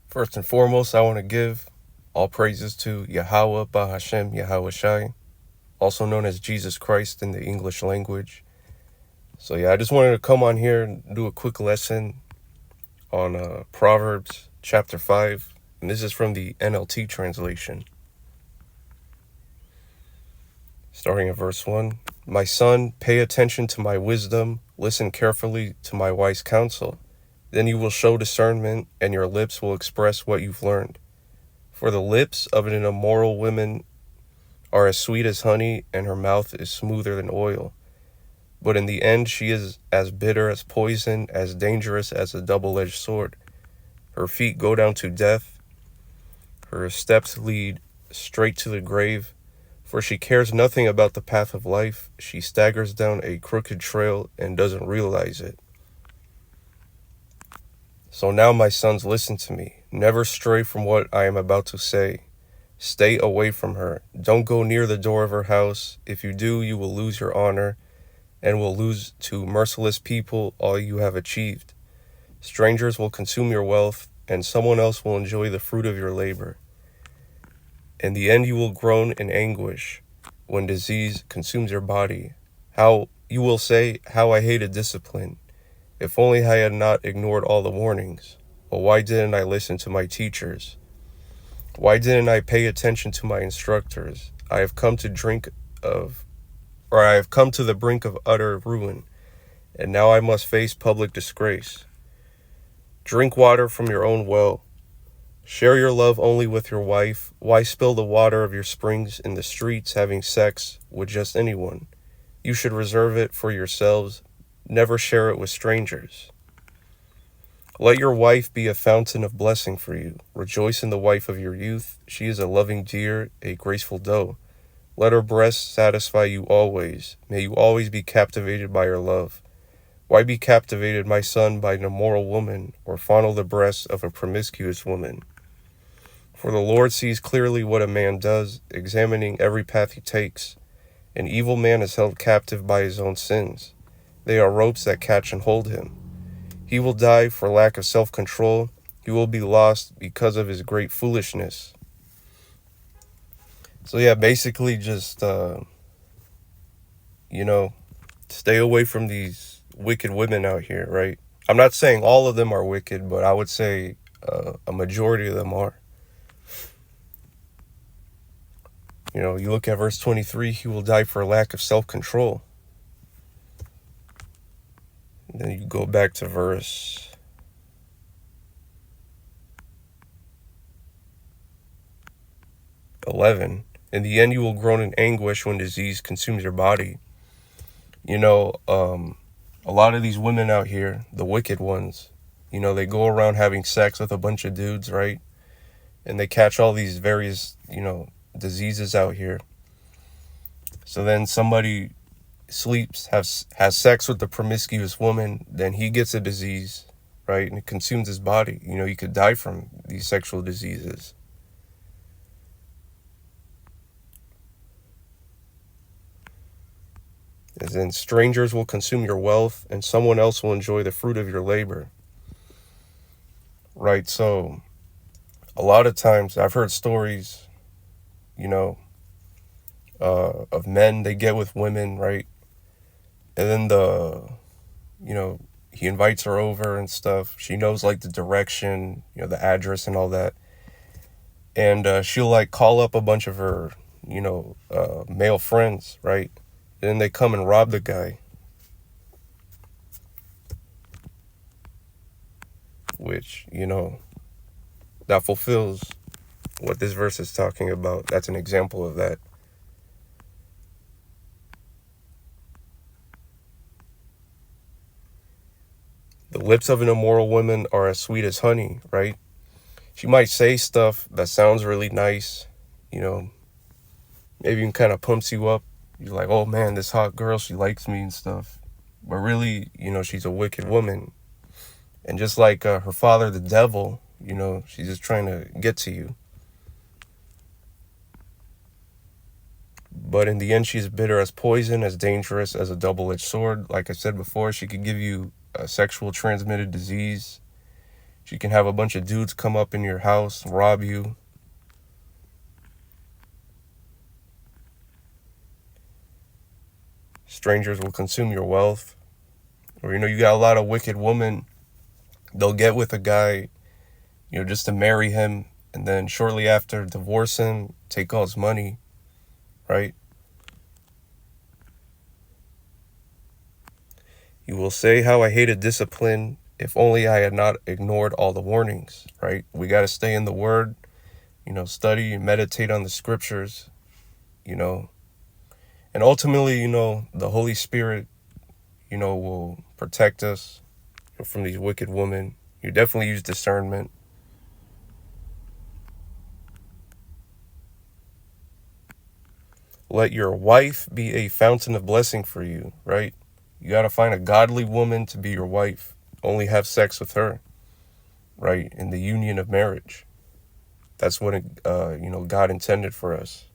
First and foremost, I want to give all praises to Yahweh Bahashem Yahweh Shai, also known as Jesus Christ in the English language. So yeah, I just wanted to come on here and do a quick lesson on Proverbs chapter 5, and this is from the NLT translation. Starting at verse 1. My son, pay attention to my wisdom, listen carefully to my wise counsel. Then you will show discernment, and your lips will express what you've learned. For the lips of an immoral woman are as sweet as honey, and her mouth is smoother than oil. But in the end she is as bitter as poison, as dangerous as a double-edged sword. Her feet go down to death, her steps lead straight to the grave. For she cares nothing about the path of life. She staggers down a crooked trail and doesn't realize it. So now, my sons, listen to me. Never stray from what I am about to say. Stay away from her. Don't go near the door of her house. If you do, you will lose your honor and will lose to merciless people all you have achieved. Strangers will consume your wealth, and someone else will enjoy the fruit of your labor. In the end, you will groan in anguish when disease consumes your body. How you will say, how I hated discipline. If only I had not ignored all the warnings. But why didn't I listen to my teachers? Why didn't I pay attention to my instructors? I have come to the brink of utter ruin, and now I must face public disgrace. Drink water from your own well. Share your love only with your wife. Why spill the water of your springs in the streets, having sex with just anyone? You should reserve it for yourselves. Never share it with strangers. Let your wife be a fountain of blessing for you. Rejoice in the wife of your youth. She is a loving deer, a graceful doe. Let her breasts satisfy you always. May you always be captivated by her love. Why be captivated, my son, by an immoral woman, or fondle the breasts of a promiscuous woman? For the Lord sees clearly what a man does, examining every path he takes. An evil man is held captive by his own sins. They are ropes that catch and hold him. He will die for lack of self-control. He will be lost because of his great foolishness. So yeah, basically just, stay away from these wicked women out here, right? I'm not saying all of them are wicked, but I would say a majority of them are. You look at verse 23, he will die for lack of self-control. And then you go back to verse 11. In the end, you will groan in anguish when disease consumes your body. A lot of these women out here, the wicked ones, they go around having sex with a bunch of dudes, right? And they catch all these various, diseases out here. So then somebody has sex with the promiscuous woman, then he gets a disease, right? And it consumes his body. You could die from these sexual diseases. And then strangers will consume your wealth, and someone else will enjoy the fruit of your labor. Right, so a lot of times I've heard stories, of men, they get with women, right? And then he invites her over and stuff. She knows like the direction, the address and all that. And she'll like call up a bunch of her, male friends, right? And then they come and rob the guy. Which, that fulfills what this verse is talking about. That's an example of that. The lips of an immoral woman are as sweet as honey, right? She might say stuff that sounds really nice, maybe even kind of pumps you up. You're like, oh man, this hot girl, she likes me and stuff. But really, she's a wicked woman. And just like her father, the devil, she's just trying to get to you. But in the end, she's bitter as poison, as dangerous as a double-edged sword. Like I said before, she could give you a sexual transmitted disease. You can have a bunch of dudes come up in your house, rob you. Strangers will consume your wealth. Or, you got a lot of wicked women. They'll get with a guy, just to marry him. And then shortly after, divorce him, take all his money, right? You will say how I hated discipline. If only I had not ignored all the warnings, right? We got to stay in the word, study and meditate on the scriptures, and ultimately, the Holy Spirit, will protect us from these wicked women. You definitely use discernment. Let your wife be a fountain of blessing for you, right? You got to find a godly woman to be your wife. Only have sex with her, right? In the union of marriage. That's what, God intended for us.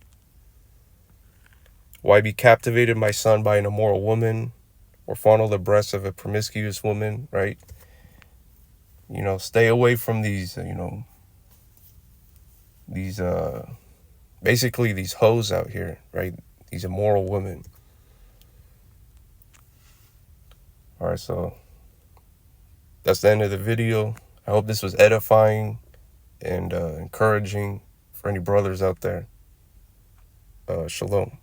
Why be captivated, my son, by an immoral woman, or fondle the breasts of a promiscuous woman, right? Stay away from these, basically these hoes out here, right? These immoral women. All right, so that's the end of the video. I hope this was edifying and encouraging for any brothers out there. Shalom.